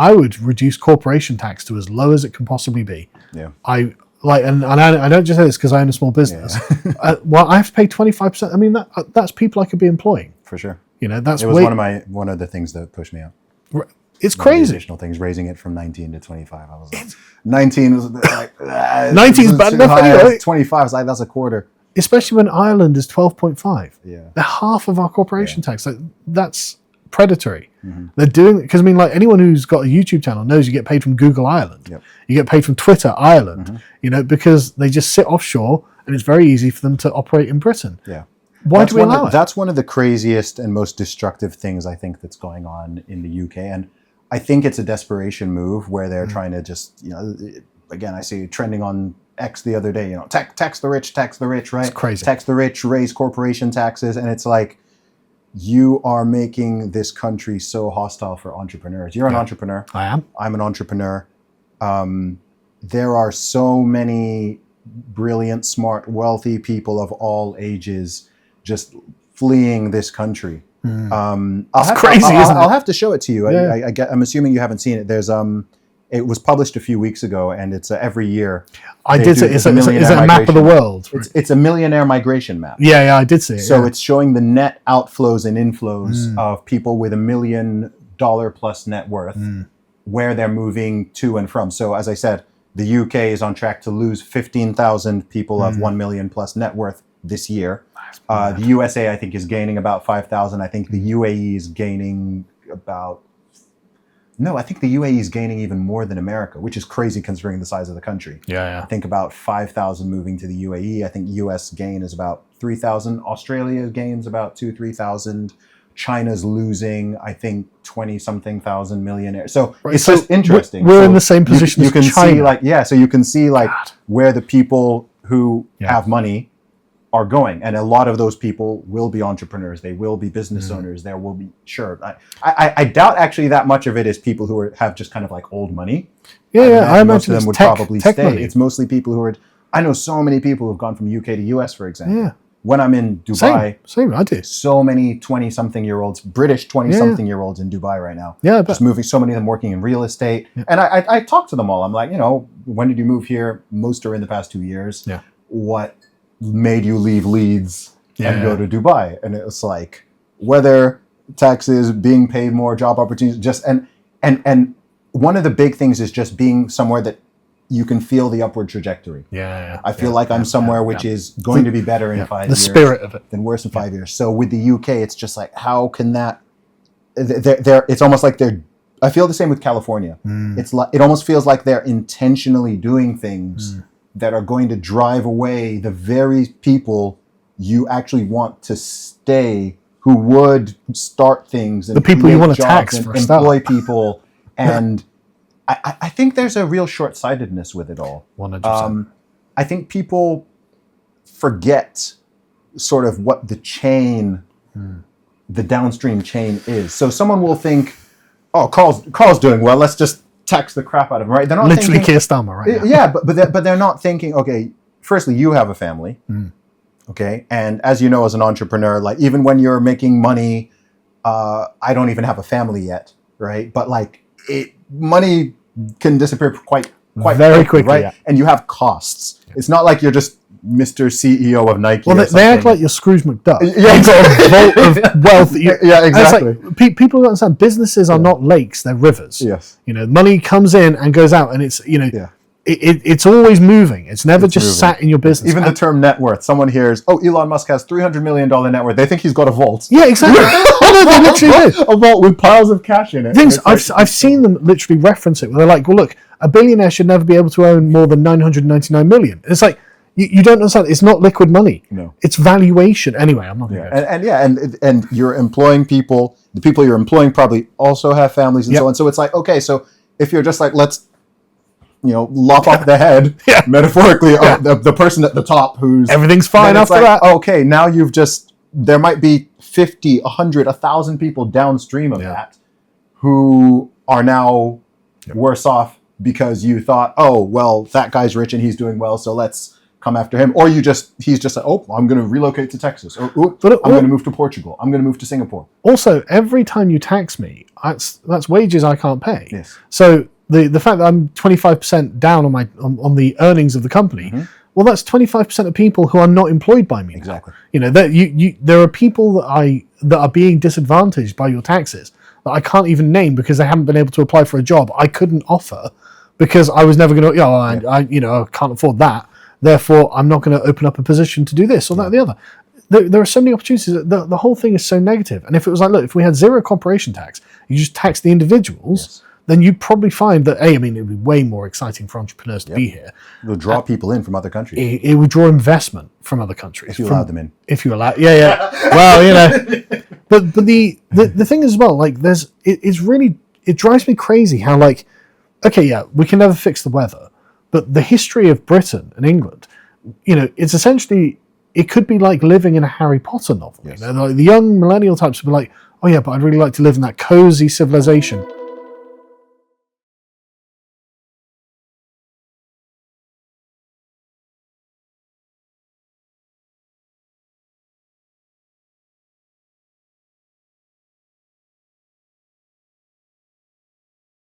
I would reduce corporation tax to as low as it can possibly be. Yeah. And I don't just say this because I own a small business. Yeah. Well, I have to pay 25%. I mean, that's people I could be employing. For sure. That's it was one of the things that pushed me out. It's crazy. Additional things, raising it from 19 to 25. I was like, 19 was like 19 is bad enough anyway. 25 is like that's a quarter. Especially when Ireland is 12.5. Yeah. They're half of our corporation tax. Like, that's predatory. Mm-hmm. They're doing it because anyone who's got a YouTube channel knows you get paid from Google Ireland. Yep. You get paid from Twitter Ireland. Mm-hmm. Because they just sit offshore and it's very easy for them to operate in Britain. Yeah. Why do we allow it? That's one of the craziest and most destructive things I think that's going on in the UK. And I think it's a desperation move where they're trying to just, again, I see trending on X the other day, tax the rich, right? It's crazy. Tax the rich, raise corporation taxes. And it's like, you are making this country so hostile for entrepreneurs. You're an entrepreneur. I am. I'm an entrepreneur. There are so many brilliant, smart, wealthy people of all ages just fleeing this country. It's crazy, isn't it? I'll have to show it to you. Yeah. I'm assuming you haven't seen it. There's it was published a few weeks ago, and it's every year. I did see it. Is it a map of the world? It's a millionaire migration map. Yeah, I did see it. So it's showing the net outflows and inflows of people with $1 million plus net worth, where they're moving to and from. So as I said, the UK is on track to lose 15,000 people of 1 million plus net worth this year. The USA, I think, is gaining about 5,000. I think the UAE is gaining about... No, I think the UAE is gaining even more than America, which is crazy considering the size of the country. Yeah. I think about 5,000 moving to the UAE. I think US gain is about 3,000. Australia gains about 3,000. China's losing, I think, 20-something thousand millionaires. So it's just interesting. We're in the same position as China. So you can see where the people who have money are going. And a lot of those people will be entrepreneurs. They will be business owners. There will be, I doubt actually that much of it is people who have just kind of like old money. I imagine most of them would probably stay. Money. It's mostly people who are, I know so many people who have gone from UK to US, for example. Yeah. When I'm in Dubai, same, I do. So many 20-something-year-olds, British 20-something-year-olds in Dubai right now. Yeah, just moving. So many of them working in real estate, and I talk to them all. I'm like, when did you move here? Most are in the past 2 years. Yeah. What made you leave Leeds and go to Dubai? And it was like weather, taxes, being paid more, job opportunities. And one of the big things is just being somewhere that you can feel the upward trajectory. I feel like I'm somewhere which is going to be better in 5 years. The spirit of it. Than worse in 5 years. So with the UK, it's just like, how can that? It's almost like they're. I feel the same with California. It's like it almost feels like they're intentionally doing things that are going to drive away the very people you actually want to stay, who would start things and the people you want to tax and for employ people and. I think there's a real short-sightedness with it all. 100%. I think people forget sort of what the chain, the downstream chain is. So someone will think, "Oh, Carl's doing well. Let's just tax the crap out of him." Right? They're not literally Keir Starmer, right? Yeah, but they're not thinking. Okay, firstly, you have a family. Okay, and as you know, as an entrepreneur, like even when you're making money, I don't even have a family yet, right? But like money can disappear quite very quickly, right? Yeah. And you have costs. It's not like you're just Mr. CEO of Nike. Well, they act like you're Scrooge McDuck. Yeah, you've got a vault of wealth. Yeah, exactly. It's like, people don't understand. Businesses are not lakes; they're rivers. Yes. Money comes in and goes out, and it's it's always moving. It's never just sat in your business. Even the term net worth. Someone hears, "Oh, Elon Musk has $300 million net worth." They think he's got a vault. Yeah, exactly. No, they literally do. A vault with piles of cash in it. I've seen them literally reference it. Where they're like, "Well, look, a billionaire should never be able to own more than 999 million." It's like you don't understand. It's not liquid money. No, it's valuation. Anyway, I'm not. And you're employing people. The people you're employing probably also have families and so on. So it's like, okay, so if you're just like, let's lop off the head, metaphorically, of the person at the top who's... Everything's fine after that. Okay, now you've just... There might be 50, 100, 1,000 people downstream of that who are now worse off because you thought, oh, well, that guy's rich and he's doing well, so let's come after him, or he's just like, oh, I'm going to relocate to Texas, or I'm going to move to Portugal, I'm going to move to Singapore. Also, every time you tax me, that's wages I can't pay. Yes. So the fact that I'm 25% down on the earnings of the company, well, that's 25% of people who are not employed by me. Exactly. Now. There are people that are being disadvantaged by your taxes that I can't even name because they haven't been able to apply for a job I couldn't offer because I was never going to. I can't afford that. Therefore, I'm not going to open up a position to do this or that or the other. There are so many opportunities. The whole thing is so negative. And if it was like, look, if we had zero corporation tax, you just tax the individuals, then you'd probably find that, it would be way more exciting for entrepreneurs to be here. It would draw people in from other countries. It would draw investment from other countries. If you allowed them in. If you allow, yeah. Well, But the thing is, well, like, it drives me crazy how, like, okay, yeah, we can never fix the weather, but the history of Britain and England, it's essentially, it could be like living in a Harry Potter novel. Yes. Like the young millennial types would be like, oh yeah, but I'd really like to live in that cozy civilization.